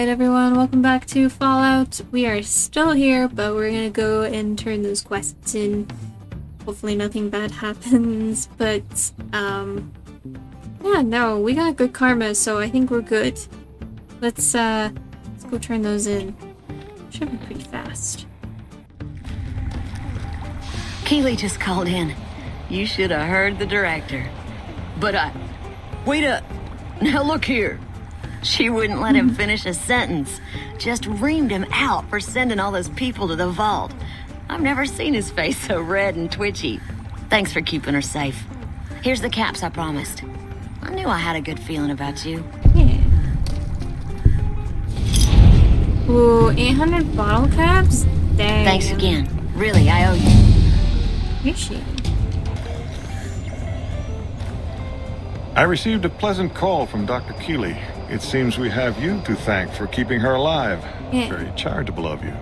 Alright everyone, welcome back to Fallout. We are still here, but we're gonna go and turn those quests in. Hopefully nothing bad happens, but yeah, no, we got good karma, so I think we're good. Let's go turn those in. Should be pretty fast. Keeley just called in. You should have heard the director. But wait up. Now look here. She wouldn't let him finish a sentence. Just reamed him out for sending all those people to the vault. I've never seen his face so red and twitchy. Thanks for keeping her safe. Here's the caps I promised. I knew I had a good feeling about you. Yeah. Ooh, 800 bottle caps? Dang. Thanks again. Really, I owe you. Appreciate it. I received a pleasant call from Dr. Keeley. It seems we have you to thank for keeping her alive. Yeah. Very charitable of you.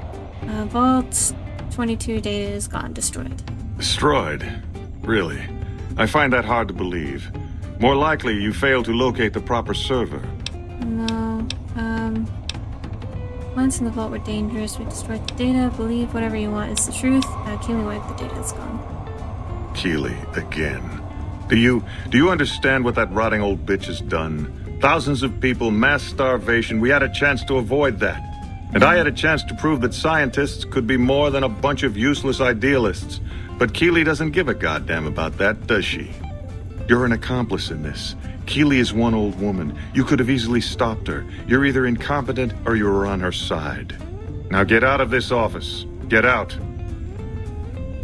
Vault 22 data is gone, destroyed. Destroyed? Really? I find that hard to believe. More likely, you failed to locate the proper server. No, plants in the vault were dangerous. We destroyed the data. Believe whatever you want is the truth. Keeley wiped the data, it's gone. Keeley, again. Do you understand what that rotting old bitch has done? Thousands of people, mass starvation. We had a chance to avoid that. And I had a chance to prove that scientists could be more than a bunch of useless idealists. But Keeley doesn't give a goddamn about that, does she? You're an accomplice in this. Keeley is one old woman. You could have easily stopped her. You're either incompetent or you're on her side. Now get out of this office. Get out.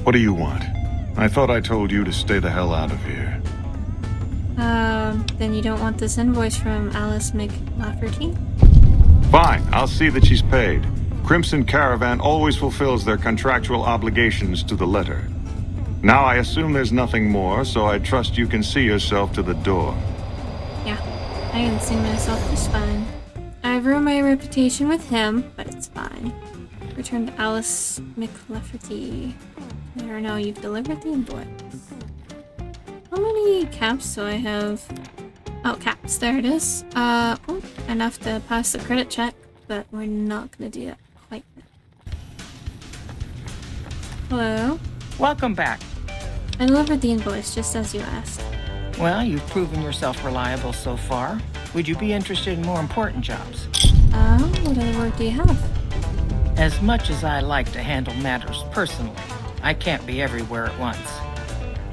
What do you want? I thought I told you to stay the hell out of here. Then you don't want this invoice from Alice McLafferty? Fine, I'll see that she's paid. Crimson Caravan always fulfills their contractual obligations to the letter. Now I assume there's nothing more, so I trust you can see yourself to the door. Yeah, I can see myself just fine. I've ruined my reputation with him, but it's fine. Return to Alice McLafferty. I don't know, you've delivered the invoice. How many caps do I have? Oh, caps, there it is. Enough to pass the credit check, but we're not gonna do that quite yet. Hello? Welcome back. I delivered the invoice, just as you asked. Well, you've proven yourself reliable so far. Would you be interested in more important jobs? What other work do you have? As much as I like to handle matters personally, I can't be everywhere at once.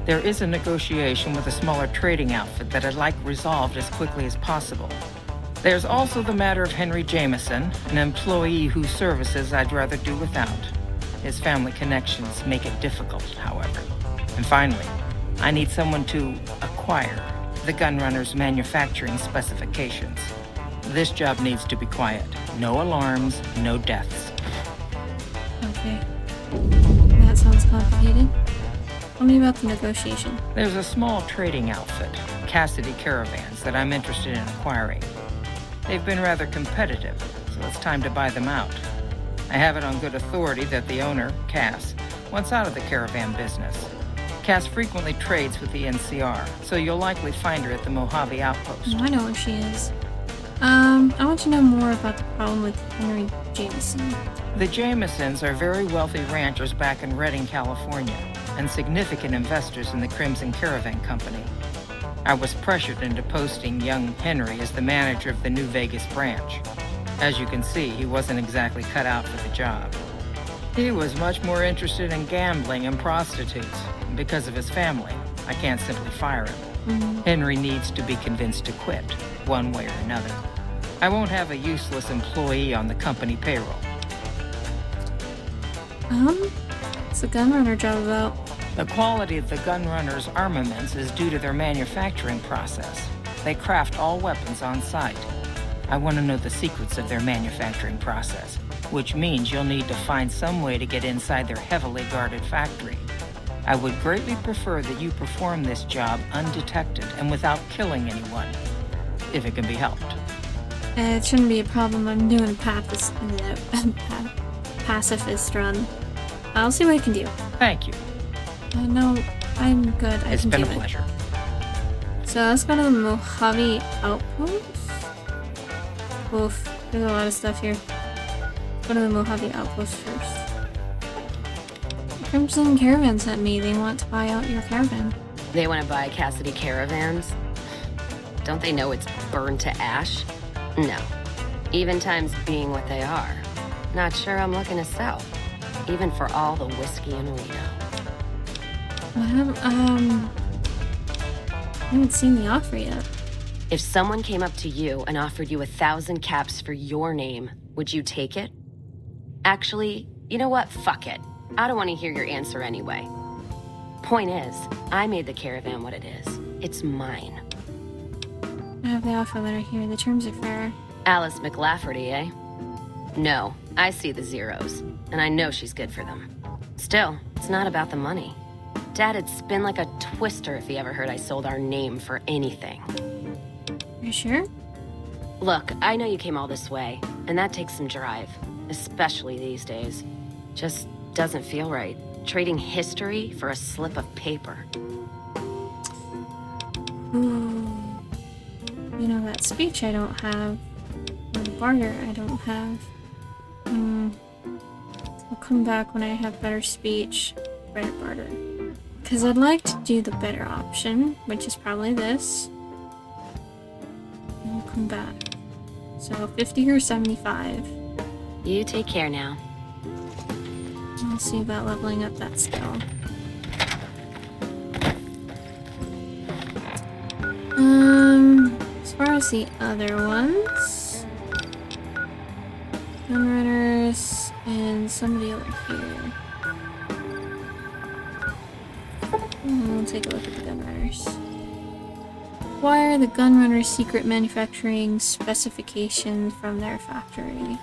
There is a negotiation with a smaller trading outfit that I'd like resolved as quickly as possible. There's also the matter of Henry Jameson, an employee whose services I'd rather do without. His family connections make it difficult, however. And finally, I need someone to acquire the Gunrunner's manufacturing specifications. This job needs to be quiet. No alarms, no deaths. Okay. That sounds complicated. Tell me about the negotiation. There's a small trading outfit, Cassidy Caravans, that I'm interested in acquiring. They've been rather competitive, so it's time to buy them out. I have it on good authority that the owner, Cass, wants out of the caravan business. Cass frequently trades with the NCR, so you'll likely find her at the Mojave Outpost. Oh, I know where she is. I want to know more about the problem with Henry Jameson. The Jamesons are very wealthy ranchers back in Redding, California, and significant investors in the Crimson Caravan Company. I was pressured into posting young Henry as the manager of the New Vegas branch. As you can see, he wasn't exactly cut out for the job. He was much more interested in gambling and prostitutes. Because of his family, I can't simply fire him. Henry needs to be convinced to quit, one way or another. I won't have a useless employee on the company payroll. What's the Gunrunner job about? The quality of the Gunrunner's armaments is due to their manufacturing process. They craft all weapons on site. I want to know the secrets of their manufacturing process, which means you'll need to find some way to get inside their heavily guarded factory. I would greatly prefer that you perform this job undetected and without killing anyone, if it can be helped. It shouldn't be a problem. I'm doing a pacifist run. I'll see what I can do. Thank you. No, I'm good. It's been a pleasure. So let's go to the Mojave Outpost. Oof, there's a lot of stuff here. Go to the Mojave Outpost first. Crimson Caravan sent me. They want to buy out your caravan. They want to buy Cassidy caravans? Don't they know it's burned to ash? No. Even times being what they are. Not sure I'm looking to sell. Even for all the whiskey and Reno. I haven't seen the offer yet. If someone came up to you and offered you 1,000 caps for your name, would you take it? Actually, you know what? Fuck it. I don't want to hear your answer anyway. Point is, I made the caravan what it is. It's mine. I have the offer letter here. The terms are fair. Alice McLafferty, eh? No, I see the zeros, and I know she's good for them. Still, it's not about the money. Dad'd spin like a twister if he ever heard I sold our name for anything. You sure? Look, I know you came all this way, and that takes some drive, especially these days. Just doesn't feel right. Trading history for a slip of paper. Ooh. You know, that speech I don't have. Or the barter I don't have. I'll come back when I have better speech. Better barter. Because I'd like to do the better option, which is probably this. And we'll come back. So 50 or 75. You take care now. We'll see about leveling up that skill. As far as the other ones, Gunrunners and somebody over here. We'll take a look at the Gunrunners. Acquire the Gunrunners' secret manufacturing specification from their factory.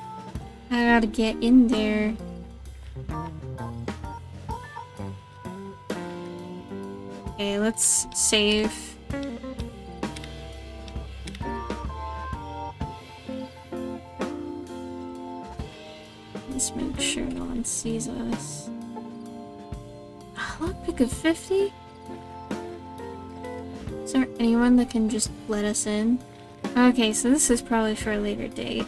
I gotta get in there. Okay, let's save. Let's make sure no one sees us. A lockpick of 50? Is there anyone that can just let us in? Okay, so this is probably for a later date.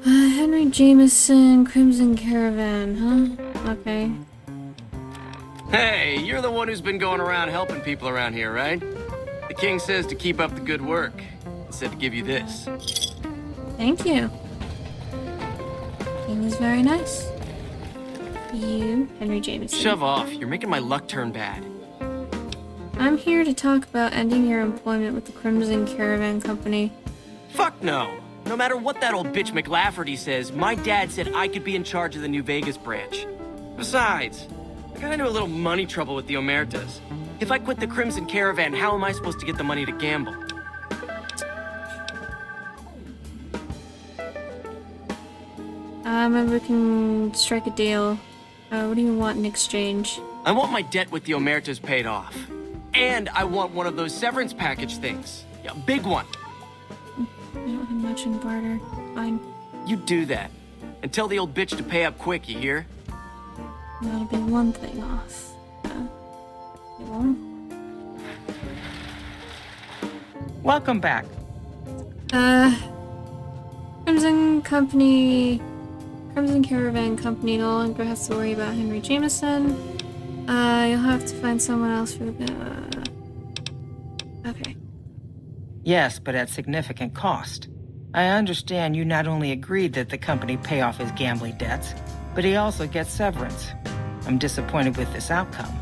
Henry Jameson, Crimson Caravan, huh? Okay. Hey, you're the one who's been going around helping people around here, right? The king says to keep up the good work. He said to give you this. Thank you. King is very nice. You, Henry Jameson. Shove off. You're making my luck turn bad. I'm here to talk about ending your employment with the Crimson Caravan Company. Fuck no. No matter what that old bitch McLafferty says, my dad said I could be in charge of the New Vegas branch. Besides, I got into a little money trouble with the Omertas. If I quit the Crimson Caravan, how am I supposed to get the money to gamble? Maybe we can strike a deal. What do you want in exchange? I want my debt with the Omertas paid off. And I want one of those severance package things. Yeah, big one. I don't have much in barter. Fine. You do that. And tell the old bitch to pay up quick, you hear? That'll be one thing off. You won't? Welcome back. Crimson Caravan Company no longer has to worry about Henry Jameson. You'll have to find someone else for the... Okay. Yes, but at significant cost. I understand you not only agreed that the company pay off his gambling debts, but he also gets severance. I'm disappointed with this outcome,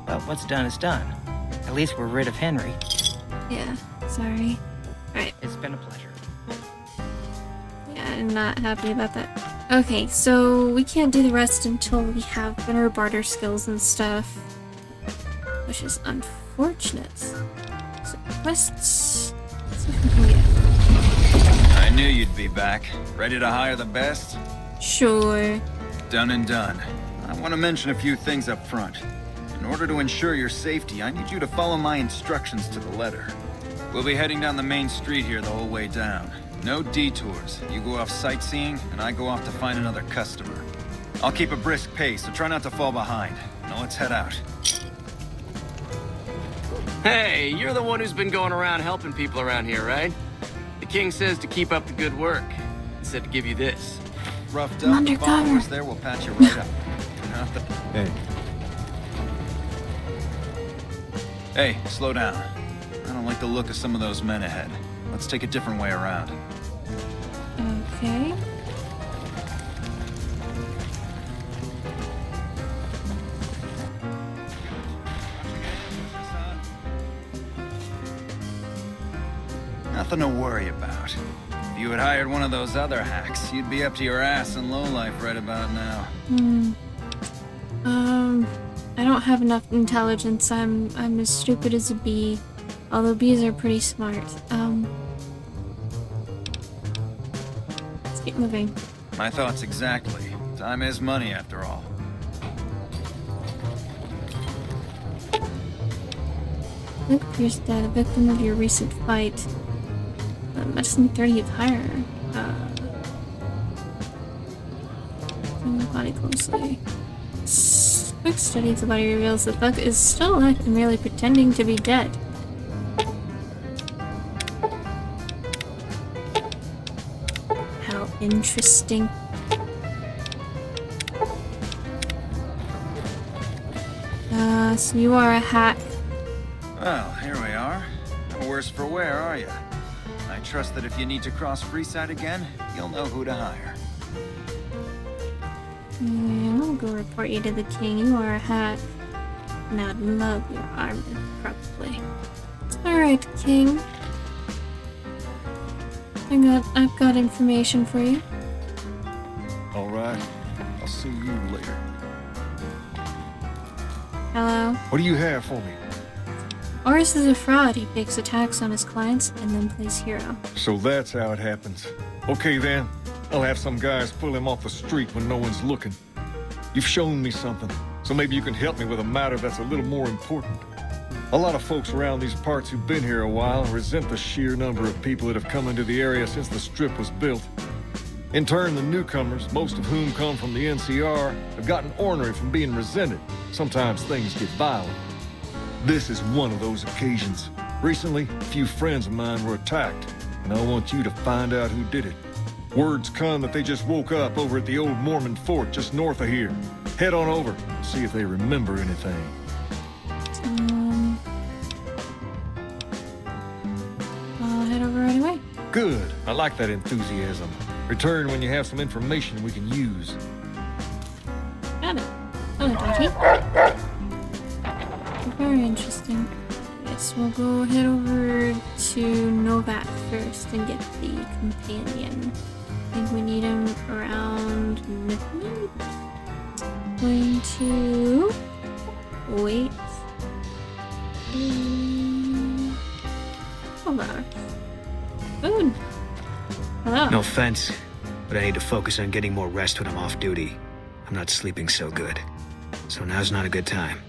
but what's done is done. At least we're rid of Henry. Yeah, sorry. Alright. It's been a pleasure. Yeah, I'm not happy about that. Okay, so we can't do the rest until we have better barter skills and stuff. Which is unfortunate. So, quests... Let's see if we can get... I knew you'd be back. Ready to hire the best? Sure. Done and done. I want to mention a few things up front. In order to ensure your safety, I need you to follow my instructions to the letter. We'll be heading down the main street here the whole way down. No detours. You go off sightseeing, and I go off to find another customer. I'll keep a brisk pace, so try not to fall behind. Now let's head out. Hey, you're the one who's been going around helping people around here, right? The King says to keep up the good work. He said to give you this. Roughed I'm up, the undercover. followers there will patch you right up. Not the... Hey, Hey, slow down. I don't like the look of some of those men ahead. Let's take a different way around. Okay. Nothing to worry about. If you had hired one of those other hacks, you'd be up to your ass in lowlife right about now. I don't have enough intelligence. I'm as stupid as a bee. Although bees are pretty smart. Let's keep moving. My thoughts exactly. Time is money after all. Luke appears dead, a victim of your recent fight. Medicine 30 of higher. Examine the body closely. Quick study of the body reveals that Buck is still alive and merely pretending to be dead. How interesting. So you are a hack. Well, here we are. No worse for wear, are you? I trust that if you need to cross Freeside again, you'll know who to hire. Yeah, I'll go report you to the king. You are a hack. And I'd love your armor, probably. Alright, king. I've got information for you. all right. I'll see you later. Hello? What do you have for me? Oris is a fraud. He fakes attacks on his clients and then plays hero. So that's how it happens. Okay then, I'll have some guys pull him off the street when no one's looking. You've shown me something, so maybe you can help me with a matter that's a little more important. A lot of folks around these parts who've been here a while resent the sheer number of people that have come into the area since the strip was built. In turn, the newcomers, most of whom come from the NCR, have gotten ornery from being resented. Sometimes things get violent. This is one of those occasions. Recently, a few friends of mine were attacked, and I want you to find out who did it. Words come that they just woke up over at the old Mormon fort just north of here. Head on over, see if they remember anything. I'll head over right away. Good. I like that enthusiasm. Return when you have some information we can use. Got it. Hello, doggy. Very interesting. Yes, we'll go head over to Novak first and get the companion. I think we need him around midnight. Going to wait. Hold on. Boone. Hello. No offense, but I need to focus on getting more rest when I'm off duty. I'm not sleeping so good. So now's not a good time.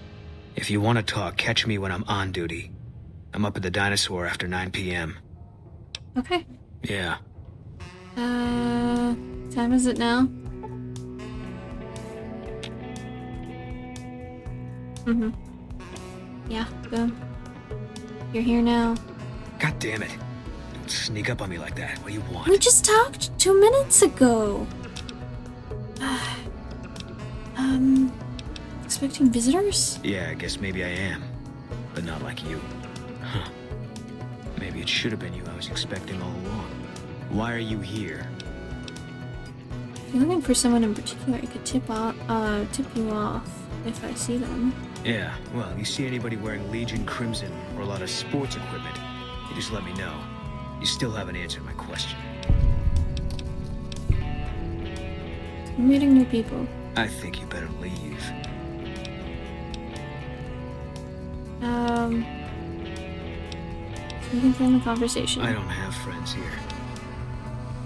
If you want to talk, catch me when I'm on duty. I'm up at the Dinosaur after 9 p.m. Okay. Yeah. Time is it now? Yeah, go. You're here now. God damn it. Don't sneak up on me like that. What do you want? We just talked 2 minutes ago. Expecting visitors? Yeah, I guess maybe I am. But not like you. Huh. Maybe it should have been you I was expecting all along. Why are you here? If you're looking for someone in particular, I could tip you off if I see them. Yeah, well, you see anybody wearing Legion Crimson or a lot of sports equipment, you just let me know. You still haven't answered my question. I'm meeting new people. I think you better leave. We can end the conversation. I don't have friends here.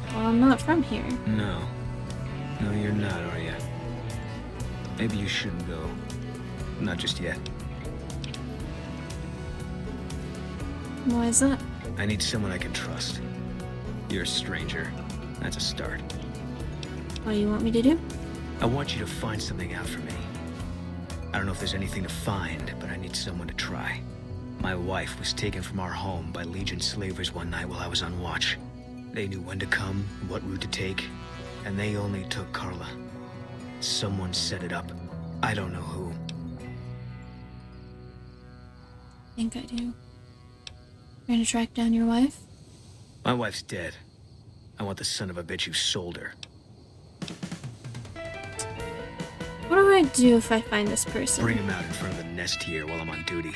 Well, I'm not from here. No. No, you're not, are you? Maybe you shouldn't go. Not just yet. Why is that? I need someone I can trust. You're a stranger. That's a start. What do you want me to do? I want you to find something out for me. I don't know if there's anything to find, but I need someone to try. My wife was taken from our home by Legion slavers one night while I was on watch. They knew when to come, what route to take, and they only took Carla. Someone set it up. I don't know who. I think I do. You're gonna track down your wife? My wife's dead. I want the son of a bitch who sold her. What do I do if I find this person? Bring him out in front of the nest here while I'm on duty.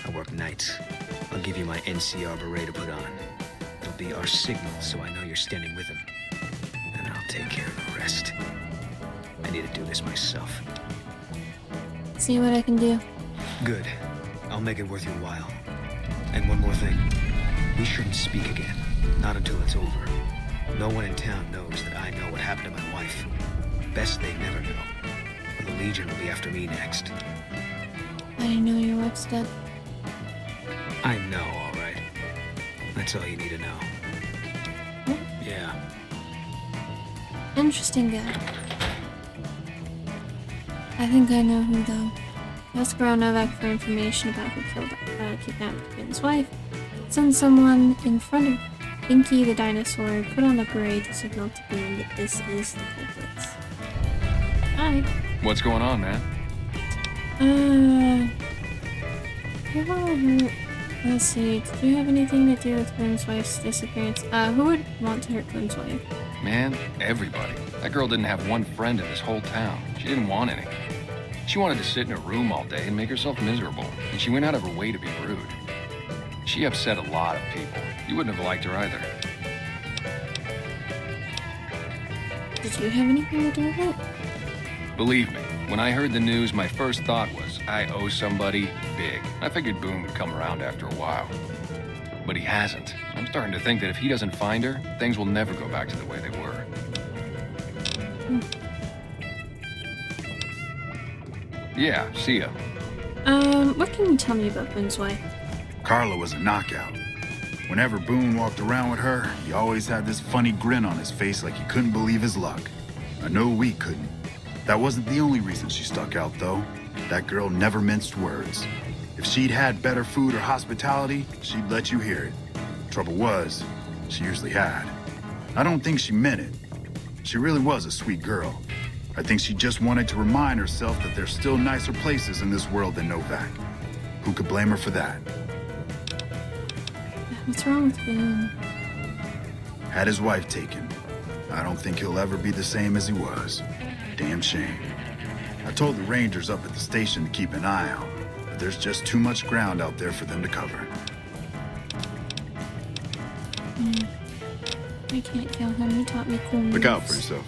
I work nights. I'll give you my NCR beret to put on. It'll be our signal so I know you're standing with him. And I'll take care of the rest. I need to do this myself. See what I can do. Good. I'll make it worth your while. And one more thing. We shouldn't speak again. Not until it's over. No one in town knows that I know what happened to my wife. Best they never know. Or the Legion will be after me next. I didn't know your wife's dead. I know, all right. That's all you need to know. Yeah. Interesting guy. I think I know who, though. Ask around Novak for information about who kidnapped Ben's wife. Send someone in front of Binky the dinosaur, put on the parade to signal to Boone that this is the culprits. Hi. What's going on, man? Let's see, did you have anything to do with Boone's wife's disappearance? Who would want to hurt Boone's wife? Man, everybody. That girl didn't have one friend in this whole town. She didn't want any. She wanted to sit in a room all day and make herself miserable, and she went out of her way to be rude. She upset a lot of people. You wouldn't have liked her either. Did you have anything to do with it? Believe me, when I heard the news, my first thought was, I owe somebody big. I figured Boone would come around after a while. But he hasn't. I'm starting to think that if he doesn't find her, things will never go back to the way they were. Yeah, see ya. What can you tell me about Boone's wife? Carla was a knockout. Whenever Boone walked around with her, he always had this funny grin on his face like he couldn't believe his luck. I know we couldn't. That wasn't the only reason she stuck out, though. That girl never minced words. If she'd had better food or hospitality, she'd let you hear it. Trouble was, she usually had. I don't think she meant it. She really was a sweet girl. I think she just wanted to remind herself that there's still nicer places in this world than Novak. Who could blame her for that? What's wrong with Boone? Had his wife taken. I don't think he'll ever be the same as he was. Damn shame. I told the Rangers up at the station to keep an eye out, but there's just too much ground out there for them to cover. I can't kill him. He taught me cool moves. Look out for yourself.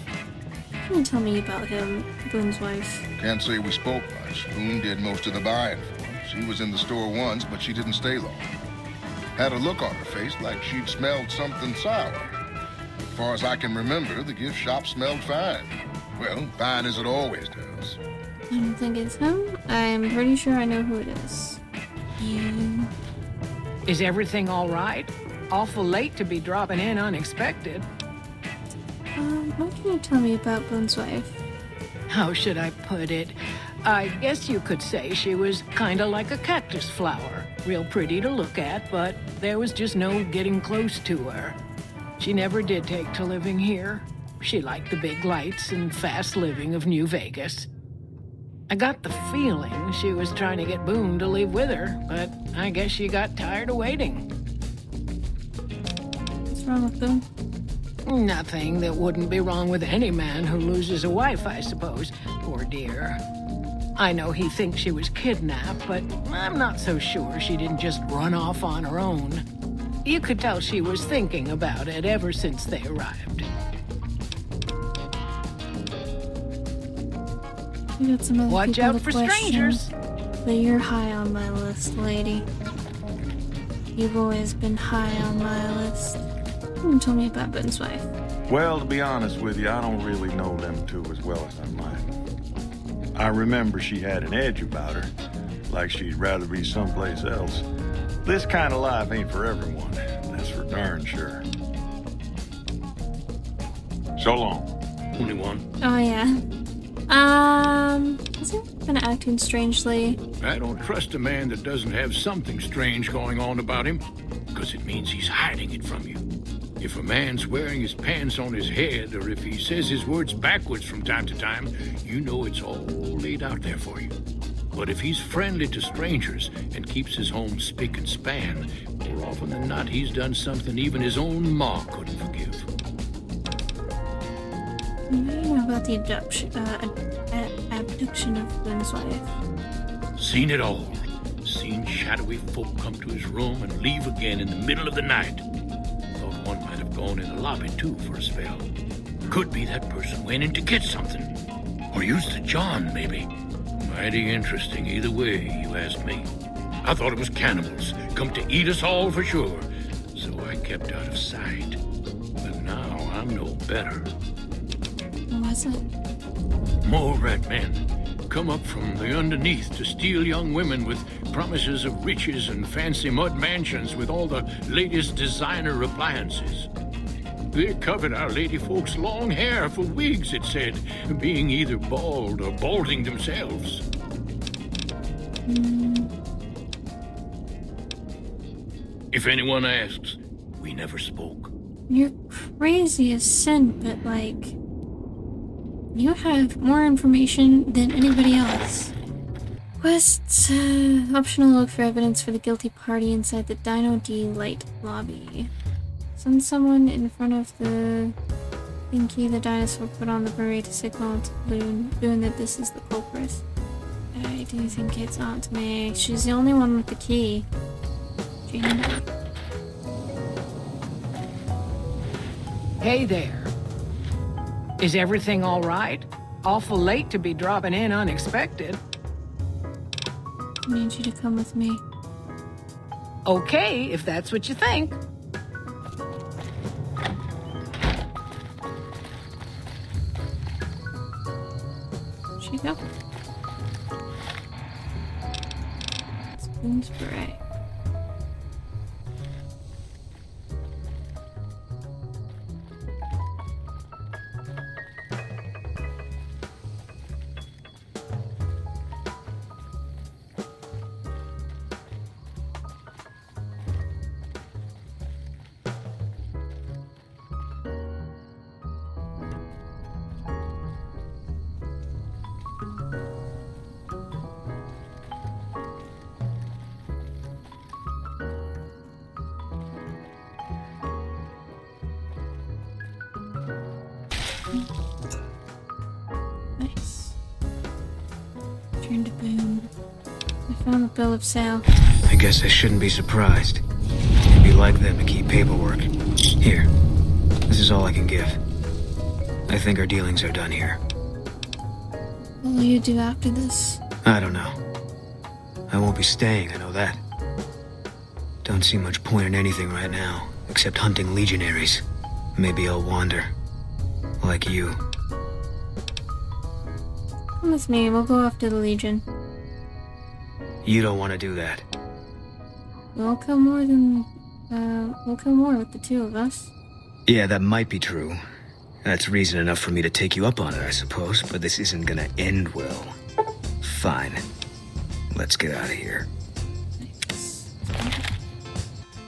Can you tell me about him, Boone's wife? Can't say we spoke much. Boone did most of the buying for him. She was in the store once, but she didn't stay long. Had a look on her face like she'd smelled something sour. As far as I can remember, the gift shop smelled fine. Well, fine as it always does. I don't think it's him. I'm pretty sure I know who it is. You... Is everything all right? Awful late to be dropping in unexpected. What can you tell me about Boone's wife? How should I put it? I guess you could say she was kinda like a cactus flower. Real pretty to look at, but there was just no getting close to her. She never did take to living here. She liked the big lights and fast living of New Vegas. I got the feeling she was trying to get Boone to leave with her, but I guess she got tired of waiting. What's wrong with Boone? Nothing that wouldn't be wrong with any man who loses a wife, I suppose. Poor dear. I know he thinks she was kidnapped, but I'm not so sure she didn't just run off on her own. You could tell she was thinking about it ever since they arrived. We got some other Watch people out to for question, strangers. but you're high on my list, lady. You've always been high on my list. Can you tell me about Boone's wife? Well, to be honest with you, I don't really know them two as well as I might. I remember she had an edge about her, like she'd rather be someplace else. This kind of life ain't for everyone, that's for darn sure. So long. 21. Oh, yeah. Has he been acting strangely? I don't trust a man that doesn't have something strange going on about him, because it means he's hiding it from you. If a man's wearing his pants on his head, or if he says his words backwards from time to time, you know it's all laid out there for you. But if he's friendly to strangers and keeps his home spick and span, more often than not, he's done something even his own ma couldn't forgive. What do you know about the abduction of Boone's wife? Seen it all. Seen shadowy folk come to his room and leave again in the middle of the night. Thought one might have gone in the lobby, too, for a spell. Could be that person went in to get something. Or used the John, maybe. Mighty interesting either way, you ask me. I thought it was cannibals, come to eat us all for sure. So I kept out of sight. But now I'm no better. What was it? More rat men. Come up from the underneath to steal young women with promises of riches and fancy mud mansions with all the latest designer appliances. They covered our lady folks' long hair for wigs, it said, being either bald or balding themselves. If anyone asks, we never spoke. You're crazy as sin, but like... You have more information than anybody else. Quests, optional look for evidence for the guilty party inside the Dino D Light lobby. Send someone in front of the Pinky the dinosaur put on the beret to signal to Boone that this is the culprit. I do think it's Aunt May. She's the only one with the key. Jeanny May. Hey there. Is everything all right? Awful late to be dropping in unexpected. I need you to come with me. Okay, if that's what you think. Where'd she go? It's Boone's beret. Nice. Turn to Boone. I found the bill of sale. I guess I shouldn't be surprised. It'd be like them to keep paperwork. Here. This is all I can give. I think our dealings are done here. What will you do after this? I don't know. I won't be staying, I know that. Don't see much point in anything right now, except hunting legionaries. Maybe I'll wander. Like you. Come with me, we'll go after the Legion. You don't want to do that. We'll kill more with the two of us. Yeah, that might be true. That's reason enough for me to take you up on it, I suppose, but this isn't gonna end well. Fine. Let's get out of here. Thanks.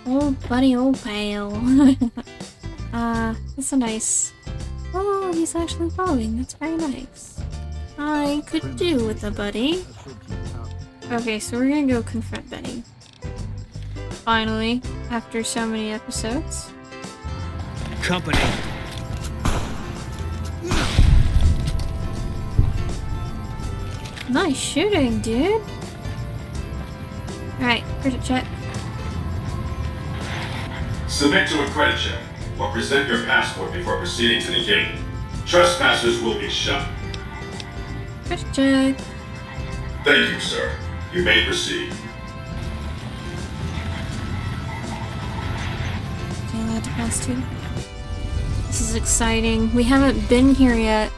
Old buddy, old pal. That's a nice... Oh, he's actually following. That's very nice. I could do with a buddy. Okay, so we're gonna go confront Benny. Finally, after so many episodes. Company. Nice shooting, dude. Alright, credit check. Submit to a credit check, or present your passport before proceeding to the gate. Trespassers will be shot. Credit check. Thank you, sir. You may proceed. Are you allowed to pass too? This is exciting. We haven't been here yet.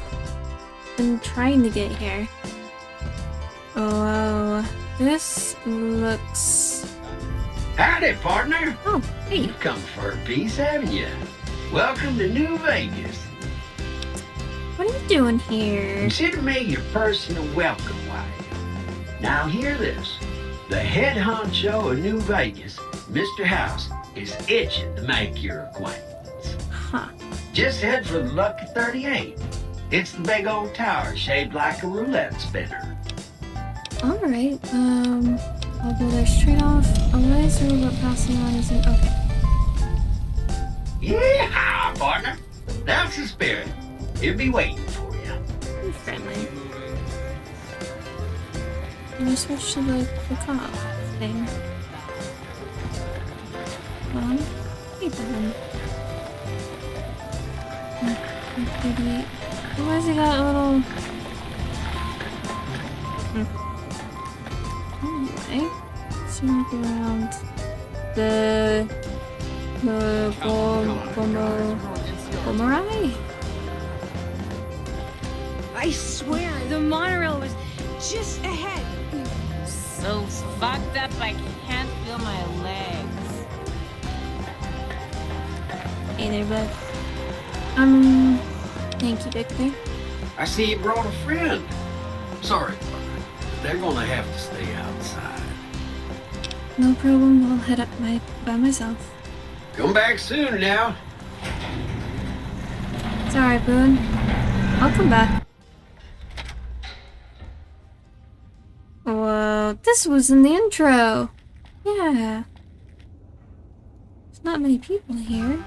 Been trying to get here. Oh, this looks... Howdy, partner. Oh, hey. You've come for a piece, haven't you? Welcome to New Vegas. What are you doing here? Consider me your personal welcome wife. Now hear this. The head honcho of New Vegas, Mr. House, is itching to make your acquaintance. Huh. Just head for the Lucky 38. It's the big old tower shaped like a roulette spinner. Alright, I'll go there straight off. Otherwise, the robot passing on isn't okay. Yeah, partner. That's the spirit. He'll be waiting for you. Be friendly. And I switch to the cop thing. Well, hey then. 38. Why has he got a little... Anyway, let's look around the Gomerai? I swear, the monorail was just ahead. So fucked up I can't feel my legs. Hey there, bud. Thank you, Victor. I see you brought a friend. Sorry, partner. They're gonna have to stay outside. No problem, I'll head up by myself. Come back soon now. It's alright, Boone. I'll come back. Whoa, this was in the intro. Yeah. There's not many people here.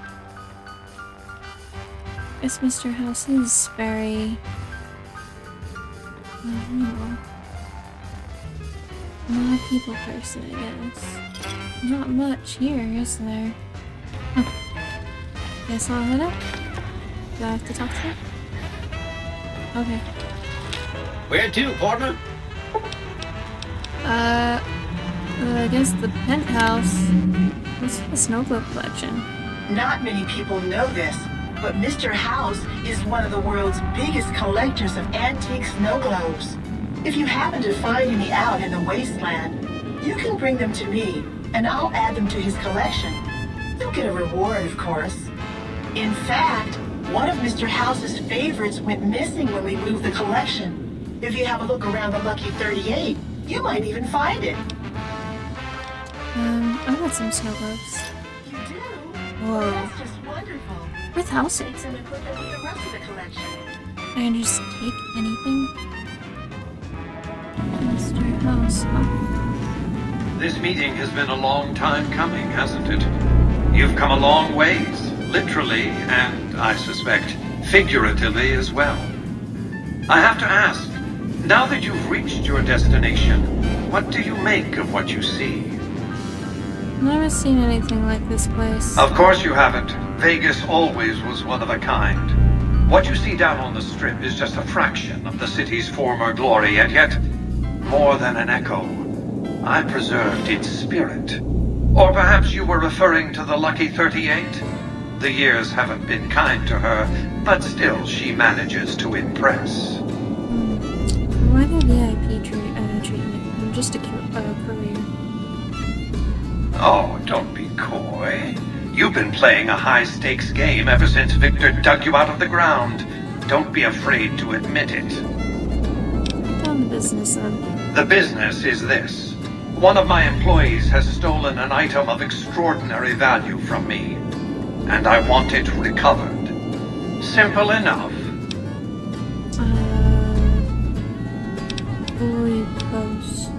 Guess Mr. House is very... I don't know. Not a people person, I guess. Not much here, is there? Huh. Guess I'll head up. Do I have to talk to him? Okay. Where to, partner? I guess the penthouse. What's the snow globe collection? Not many people know this, but Mr. House is one of the world's biggest collectors of antique snow globes. If you happen to find any out in the wasteland, you can bring them to me, and I'll add them to his collection. You'll get a reward, of course. In fact, one of Mr. House's favorites went missing when we moved the collection. If you have a look around the Lucky 38, you might even find it. I got some snow globes. You do? Whoa. Well, that's just wonderful. With houses. Take them and put them with the rest of the collection. I can just take anything. Mr. House, huh? This meeting has been a long time coming, hasn't it? You've come a long ways, literally, and I suspect figuratively as well. I have to ask, now that you've reached your destination, what do you make of what you see? Never seen anything like this place. Of course you haven't. Vegas always was one of a kind. What you see down on the Strip is just a fraction of the city's former glory, and yet, more than an echo, I preserved its spirit. Or perhaps you were referring to the Lucky 38? The years haven't been kind to her, but still she manages to impress. Why the VIP treatment? I'm just a courier. Oh, don't be coy. You've been playing a high-stakes game ever since Victor dug you out of the ground. Don't be afraid to admit it. Down the business, then. The business is this. One of my employees has stolen an item of extraordinary value from me, and I want it recovered. Simple enough. Fully close.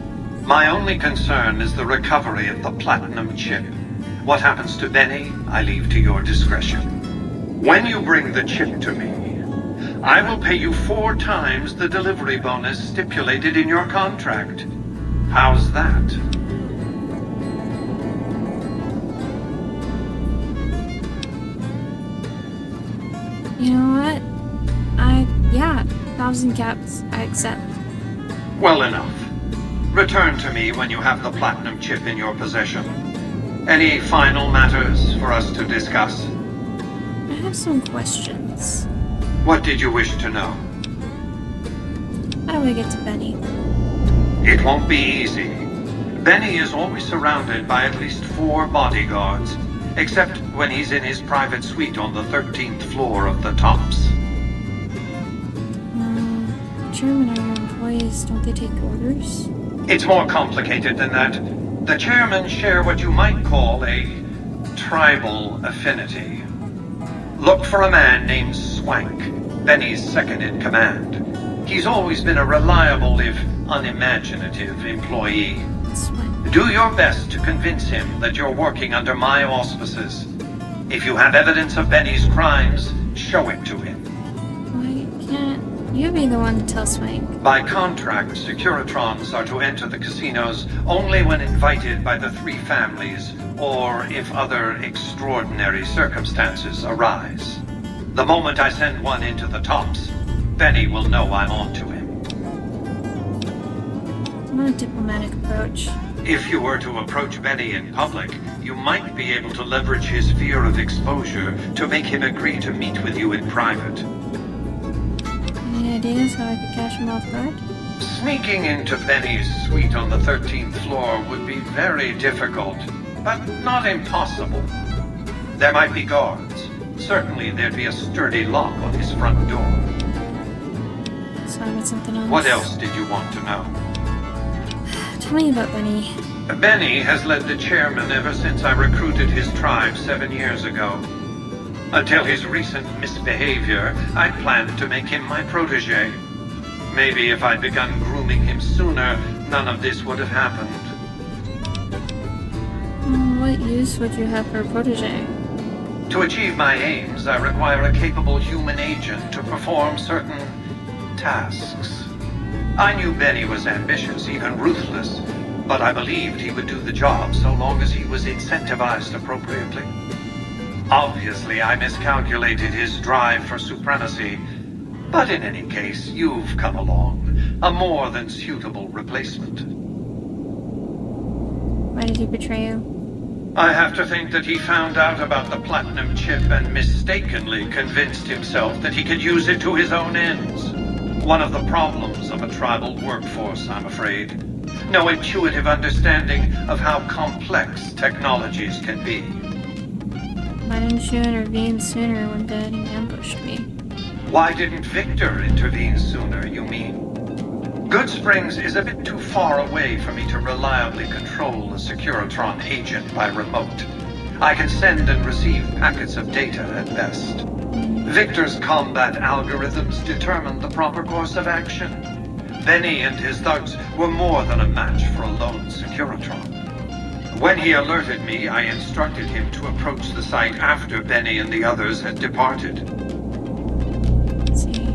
My only concern is the recovery of the platinum chip. What happens to Benny, I leave to your discretion. When you bring the chip to me, I will pay you 4 times the delivery bonus stipulated in your contract. How's that? You know what? Yeah, 1,000 caps, I accept. Well enough. Return to me when you have the platinum chip in your possession. Any final matters for us to discuss? I have some questions. What did you wish to know? How do I get to Benny? It won't be easy. Benny is always surrounded by at least 4 bodyguards, except when he's in his private suite on the 13th floor of the Tops. Chairman are your employees, don't they take orders? It's more complicated than that. The chairmen share what you might call a tribal affinity. Look for a man named Swank, Benny's second in command. He's always been a reliable, if unimaginative, employee. Do your best to convince him that you're working under my auspices. If you have evidence of Benny's crimes, show it to him. Why can't you be the one to tell Swank? By contract, Securitrons are to enter the casinos only when invited by the three families, or if other extraordinary circumstances arise. The moment I send one into the tops, Benny will know I'm on to him. Not a diplomatic approach. If you were to approach Benny in public, you might be able to leverage his fear of exposure to make him agree to meet with you in private. Any ideas how I could catch him off guard? Sneaking into Benny's suite on the 13th floor would be very difficult, but not impossible. There might be guards. Certainly there'd be a sturdy lock on his front door. So I got something else. What else did you want to know? Tell me about Benny. Benny has led the chairman ever since I recruited his tribe 7 years ago. Until his recent misbehavior, I planned to make him my protege. Maybe if I'd begun grooming him sooner, none of this would have happened. What use would you have for a protege? To achieve my aims, I require a capable human agent to perform certain tasks. I knew Benny was ambitious, even ruthless, but I believed he would do the job so long as he was incentivized appropriately. Obviously, I miscalculated his drive for supremacy, but in any case, you've come along, a more than suitable replacement. Why did he betray you? I have to think that he found out about the platinum chip and mistakenly convinced himself that he could use it to his own ends. One of the problems of a tribal workforce, I'm afraid. No intuitive understanding of how complex technologies can be. Why didn't you intervene sooner when Benny ambushed me? Why didn't Victor intervene sooner, you mean? Good Springs is a bit too far away for me to reliably control a Securitron agent by remote. I can send and receive packets of data at best. Victor's combat algorithms determined the proper course of action. Benny and his thugs were more than a match for a lone Securitron. When he alerted me, I instructed him to approach the site after Benny and the others had departed. Let's see.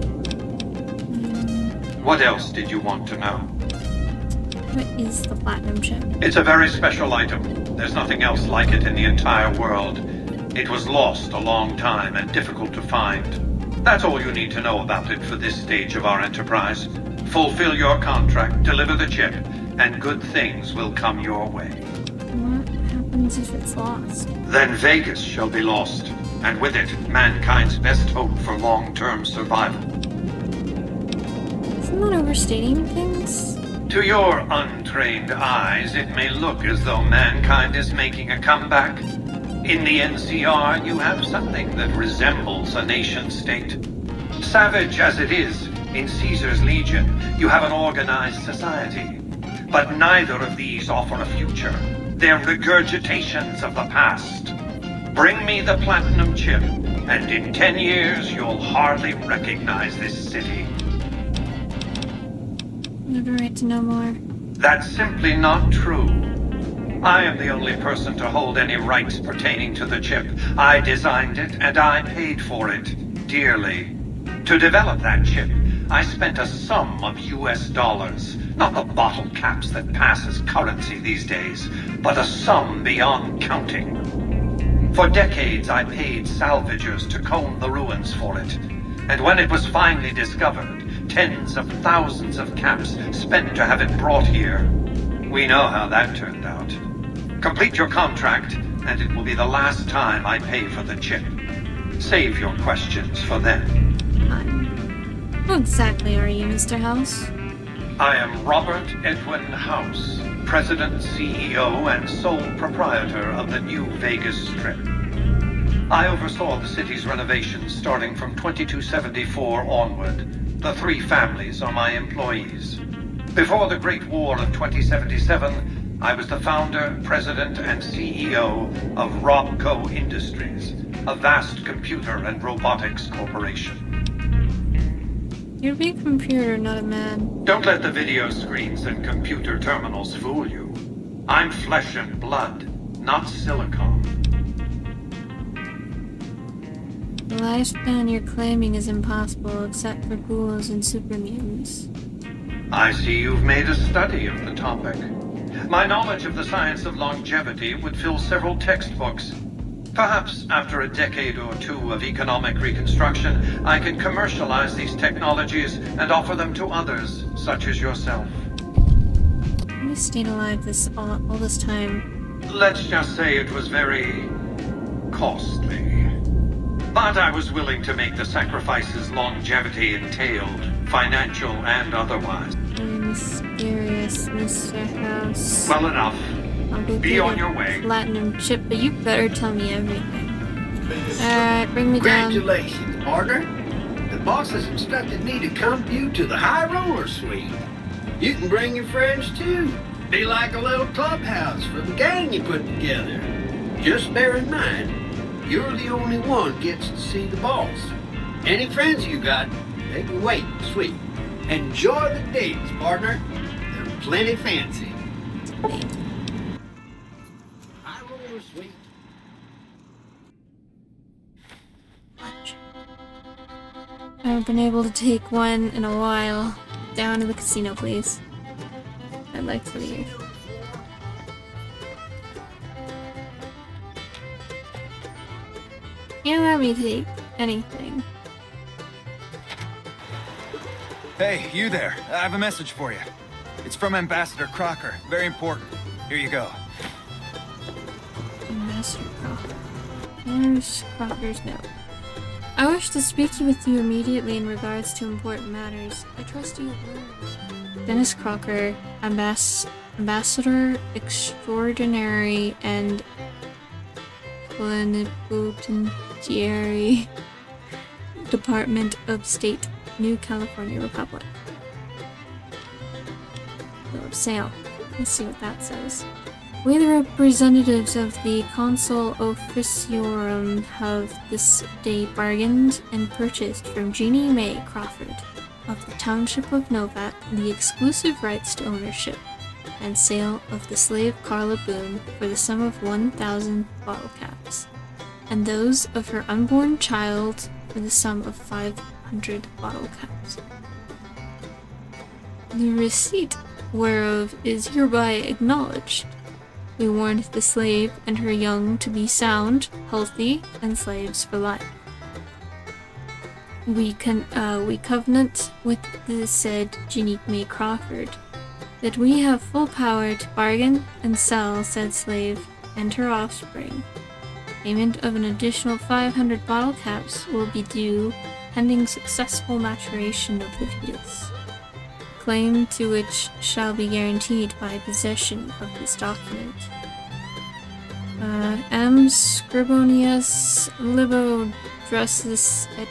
What else did you want to know? What is the platinum chip? It's a very special item. There's nothing else like it in the entire world. It was lost a long time and difficult to find. That's all you need to know about it for this stage of our enterprise. Fulfill your contract, deliver the chip, and good things will come your way. What happens if it's lost? Then Vegas shall be lost, and with it, mankind's best hope for long-term survival. Isn't that overstating things? To your untrained eyes, it may look as though mankind is making a comeback. In the NCR, you have something that resembles a nation-state. Savage as it is, in Caesar's Legion, you have an organized society. But neither of these offer a future. They're regurgitations of the past. Bring me the platinum chip, and in 10 years, you'll hardly recognize this city. You have a right to know more. That's simply not true. I am the only person to hold any rights pertaining to the chip. I designed it, and I paid for it, dearly. To develop that chip, I spent a sum of US dollars. Not the bottle caps that pass as currency these days, but a sum beyond counting. For decades, I paid salvagers to comb the ruins for it. And when it was finally discovered, tens of thousands of caps spent to have it brought here. We know how that turned out. Complete your contract, and it will be the last time I pay for the chip. Save your questions for then. Who exactly are you, Mr. House? I am Robert Edwin House, President, CEO, and sole proprietor of the New Vegas Strip. I oversaw the city's renovations starting from 2274 onward. The three families are my employees. Before the Great War of 2077, I was the founder, president, and CEO of Rockwell Industries, a vast computer and robotics corporation. You're a big computer, not a man. Don't let the video screens and computer terminals fool you. I'm flesh and blood, not silicone. The lifespan you're claiming is impossible except for ghouls and super mutants. I see you've made a study of the topic. My knowledge of the science of longevity would fill several textbooks. Perhaps after a decade or two of economic reconstruction, I can commercialize these technologies and offer them to others, such as yourself. You stayed alive all this time. Let's just say it was very costly. But I was willing to make the sacrifices longevity entailed, financial and otherwise. Mysterious, Mr. House. Well enough. I'll go Be get on a your way. platinum chip, but you better tell me everything. Alright, bring me down. Congratulations, partner. The boss has instructed me to come you to the high roller suite. You can bring your friends too. Be like a little clubhouse for the gang you put together. Just bear in mind, you're the only one gets to see the boss. Any friends you got, they can wait in the suite. Enjoy the dates, partner. They're plenty fancy. High roller suite. I haven't been able to take one in a while. Down to the casino, please. I'd like to leave. Can't let me take anything. Hey, you there. I have a message for you. It's from Ambassador Crocker. Very important. Here you go. Ambassador Crocker. Here's Crocker's note. I wish to speak with you immediately in regards to important matters. I trust you have learned. Dennis Crocker, Ambassador Extraordinary and Plenipotentiary, Department of State, New California Republic. Bill of sale. Let's see what that says. We, the representatives of the Consul Officiorum, have this day bargained and purchased from Jeanny May Crawford of the Township of Novat the exclusive rights to ownership and sale of the slave Carla Boone for the sum of 1,000 bottle caps, and those of her unborn child for the sum of 500 bottle caps. The receipt whereof is hereby acknowledged. We warned the slave and her young to be sound, healthy, and slaves for life. We covenant with the said Jeanny May Crawford that we have full power to bargain and sell said slave and her offspring. Payment of an additional 500 bottle caps will be due pending successful maturation of the fetus. Claim to which shall be guaranteed by possession of this document. M. Scribonius Libo Dresses et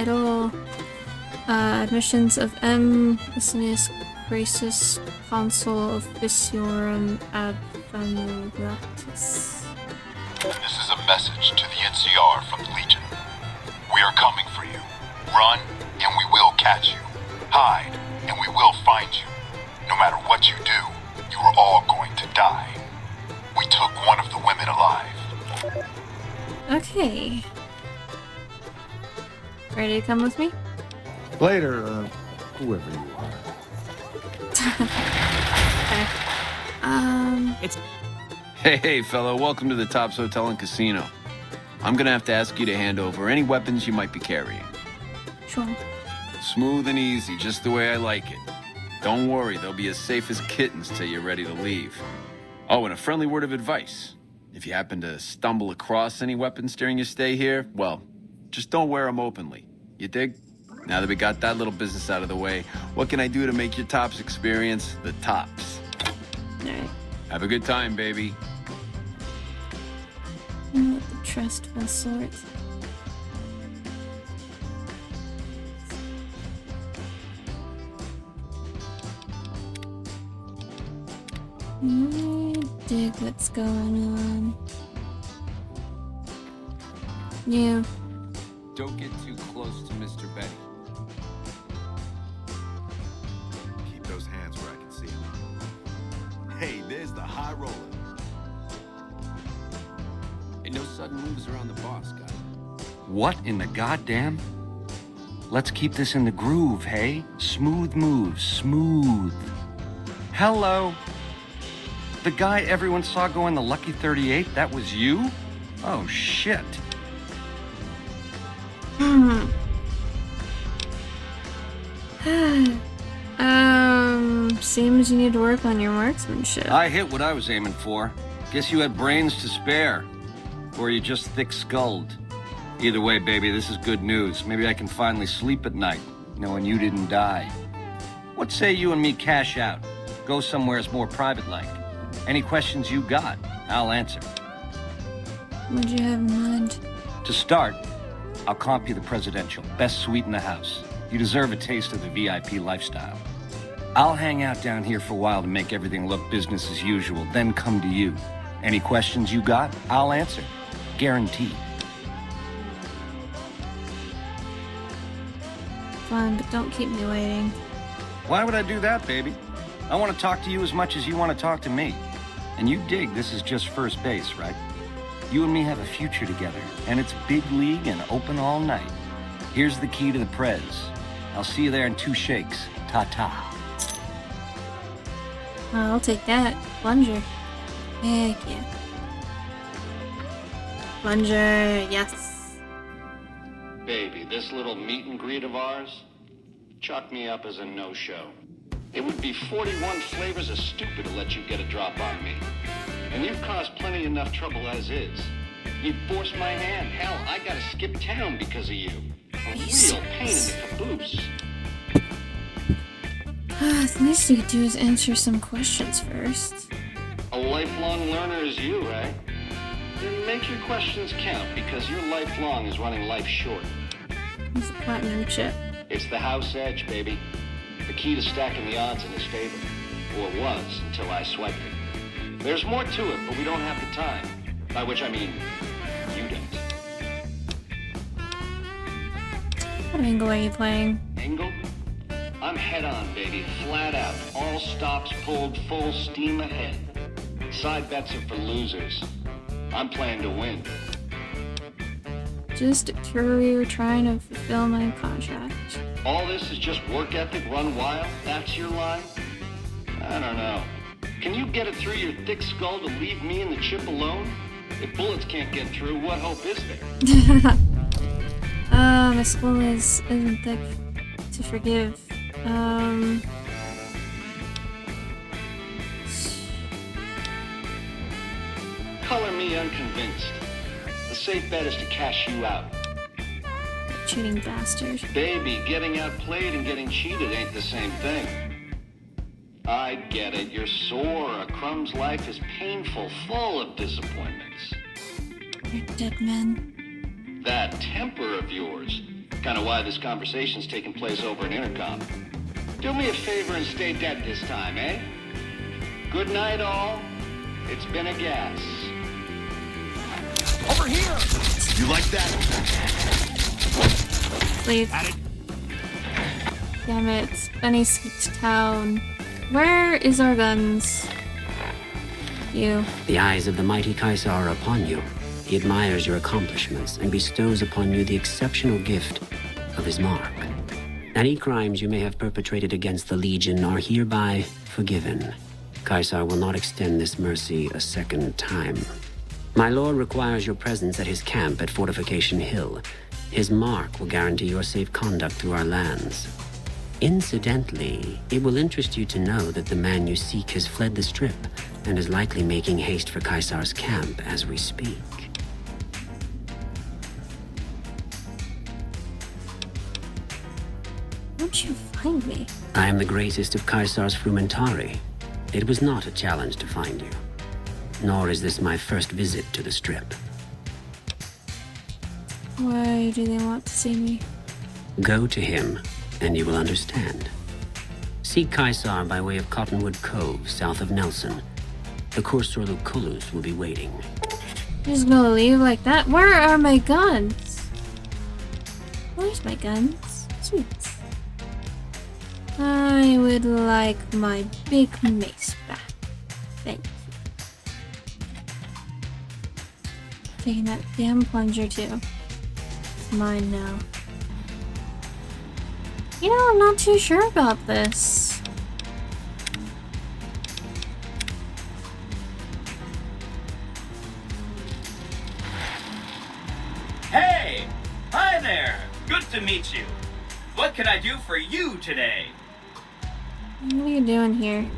al. Admissions of M. Licinius Crassus, Consul Officiorum ab Vandals. This is a message to the NCR from the Legion. We are coming for you. Run, and we will catch you. Hide, and we will find you. No matter what you do, you are all going to die. We took one of the women alive. Okay. Ready to come with me? Later, whoever you are. It's... Hey, fellow, welcome to the Tops Hotel and Casino. I'm gonna have to ask you to hand over any weapons you might be carrying. Sure. Smooth and easy, just the way I like it. Don't worry, they'll be as safe as kittens till you're ready to leave. Oh, and a friendly word of advice. If you happen to stumble across any weapons during your stay here, well, just don't wear them openly. You dig? Now that we got that little business out of the way, what can I do to make your Tops experience the tops? Alright. Have a good time, baby. Not the trustful sort. I dig what's going on. Yeah. Don't get too close to Mr. Benny. Keep those hands where I can see them. Hey, there's the high roller. Ain't no sudden moves around the boss, guy. What in the goddamn? Let's keep this in the groove, hey? Smooth moves, smooth. Hello? The guy everyone saw go in the Lucky 38, that was you? Oh, shit. Seems you need to work on your marksmanship. I hit what I was aiming for. Guess you had brains to spare. Or you just thick-skulled. Either way, baby, this is good news. Maybe I can finally sleep at night, knowing you didn't die. What say you and me cash out? Go somewheres more private-like. Any questions you got, I'll answer. What'd you have in mind? To start, I'll comp you the presidential. Best suite in the house. You deserve a taste of the VIP lifestyle. I'll hang out down here for a while to make everything look business as usual, then come to you. Any questions you got, I'll answer. Guaranteed. Fine, but don't keep me waiting. Why would I do that, baby? I want to talk to you as much as you want to talk to me. And you dig this is just first base, right? You and me have a future together, and it's big league and open all night. Here's the key to the Prez. I'll see you there in 2 shakes. Ta-ta. I'll take that. Plunger. Heck yeah. Plunger, yes. Baby, this little meet and greet of ours, chalk me up as a no-show. It would be 41 flavors of stupid to let you get a drop on me. And you've caused plenty enough trouble as is. You forced my hand. Hell, I gotta skip town because of you. A real pain in the caboose. The least you could do is answer some questions first. A lifelong learner is you, right? Then make your questions count, because your lifelong is running life short. It's a platinum chip. It's the house edge, baby. The key to stacking the odds in his favor. Or was, until I swiped it. There's more to it, but we don't have the time. By which I mean, you don't. What angle are you playing? Angle? I'm head on, baby. Flat out. All stops pulled, full steam ahead. Side bets are for losers. I'm playing to win. Just a courier trying to fulfill my contract. All this is just work ethic run wild? That's your line? I don't know. Can you get it through your thick skull to leave me and the chip alone? If bullets can't get through, what hope is there? My skull isn't thick to forgive. Color me unconvinced. The safe bet is to cash you out. Cheating bastard. Baby, getting outplayed and getting cheated ain't the same thing. I get it. You're sore. A Crumb's life is painful, full of disappointments. You're dead men. That temper of yours. Kind of why this conversation's taking place over an intercom. Do me a favor and stay dead this time, eh? Good night, all. It's been a gas. Over here! You like that? Leave. Damn it. Bennies to town. Where is our guns? You. The eyes of the mighty Kaiser are upon you. He admires your accomplishments and bestows upon you the exceptional gift of his mark. Any crimes you may have perpetrated against the Legion are hereby forgiven. Kaiser will not extend this mercy a second time. My lord requires your presence at his camp at Fortification Hill. His mark will guarantee your safe conduct through our lands. Incidentally, it will interest you to know that the man you seek has fled the Strip and is likely making haste for Kaiser's camp as we speak. How'd you find me? I am the greatest of Kaiser's Frumentari. It was not a challenge to find you. Nor is this my first visit to the Strip. Why do they want to see me? Go to him, and you will understand. Seek Kaiser by way of Cottonwood Cove, south of Nelson. The Cursor Lucullus will be waiting. You're just gonna leave like that? Where are my guns? Where's my guns? Sweet. I would like my big mace back. Thank you. Taking that damn plunger too. It's mine now. You know, I'm not too sure about this. Hey! Hi there! Good to meet you. What can I do for you today? What are you doing here?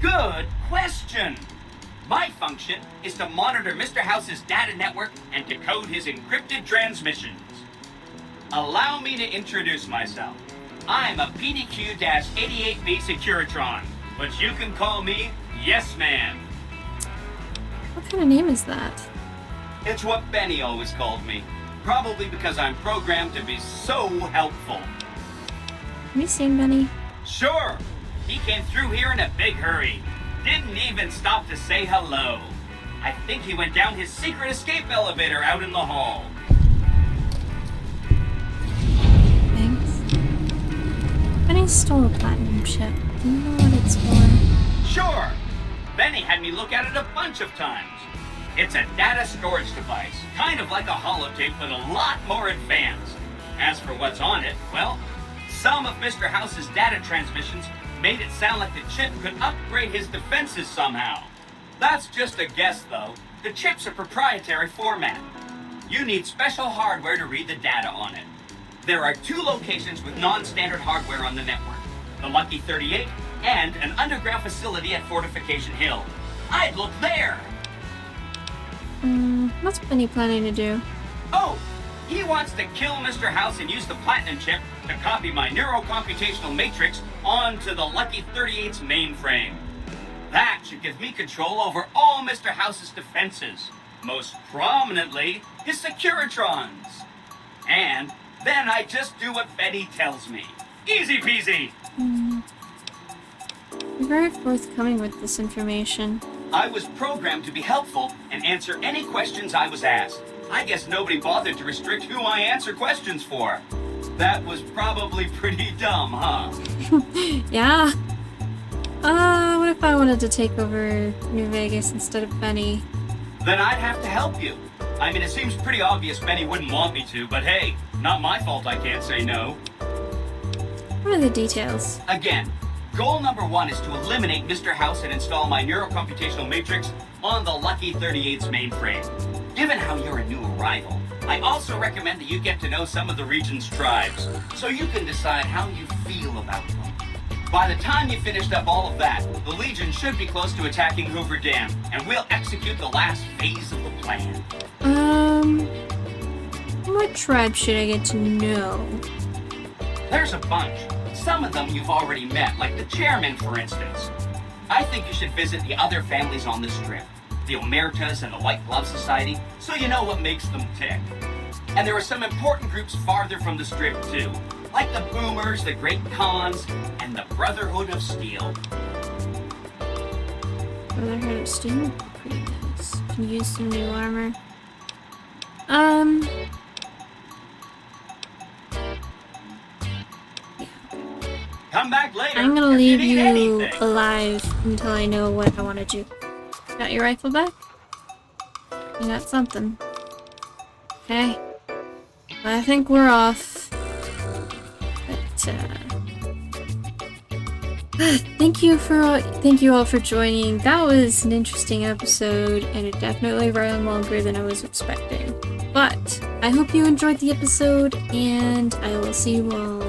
Good question! My function is to monitor Mr. House's data network and decode his encrypted transmissions. Allow me to introduce myself. I'm a PDQ-88B Securitron, but you can call me Yes Man. What kind of name is that? It's what Benny always called me. Probably because I'm programmed to be so helpful. Have you seen Benny? Sure! He came through here in a big hurry. Didn't even stop to say hello. I think he went down his secret escape elevator out in the hall. Thanks. Benny stole a platinum chip. Do you know what it's for? Sure! Benny had me look at it a bunch of times. It's a data storage device, kind of like a holotape, but a lot more advanced. As for what's on it, well, some of Mr. House's data transmissions made it sound like the chip could upgrade his defenses somehow. That's just a guess, though. The chip's a proprietary format. You need special hardware to read the data on it. There are 2 locations with non-standard hardware on the network. The Lucky 38 and an underground facility at Fortification Hill. I'd look there! What's Benny planning to do? Oh! He wants to kill Mr. House and use the platinum chip to copy my neurocomputational matrix onto the Lucky 38's mainframe. That should give me control over all Mr. House's defenses, most prominently his Securitrons. And then I just do what Benny tells me. Easy peasy! You're very forthcoming with this information. I was programmed to be helpful and answer any questions I was asked. I guess nobody bothered to restrict who I answer questions for. That was probably pretty dumb, huh? Yeah. What if I wanted to take over New Vegas instead of Benny? Then I'd have to help you. I mean, it seems pretty obvious Benny wouldn't want me to, but hey, not my fault I can't say no. What are the details? Again, goal number 1 is to eliminate Mr. House and install my neurocomputational matrix on the Lucky 38's mainframe. Given how you're a new arrival, I also recommend that you get to know some of the region's tribes, so you can decide how you feel about them. By the time you finished up all of that, the Legion should be close to attacking Hoover Dam, and we'll execute the last phase of the plan. What tribe should I get to know? There's a bunch. Some of them you've already met, like the chairman, for instance. I think you should visit the other families on the Strip, the Omertas and the White Glove Society, so you know what makes them tick. And there are some important groups farther from the Strip, too, like the Boomers, the Great Khans, and the Brotherhood of Steel. Brotherhood of Steel? Pretty nice. Can use some new armor. Come back later. I'm gonna leave you alive until I know what I want to do. Got your rifle back? You got something. Okay. I think we're off. But, thank you all for joining. That was an interesting episode, and it definitely ran longer than I was expecting. But I hope you enjoyed the episode, and I will see you all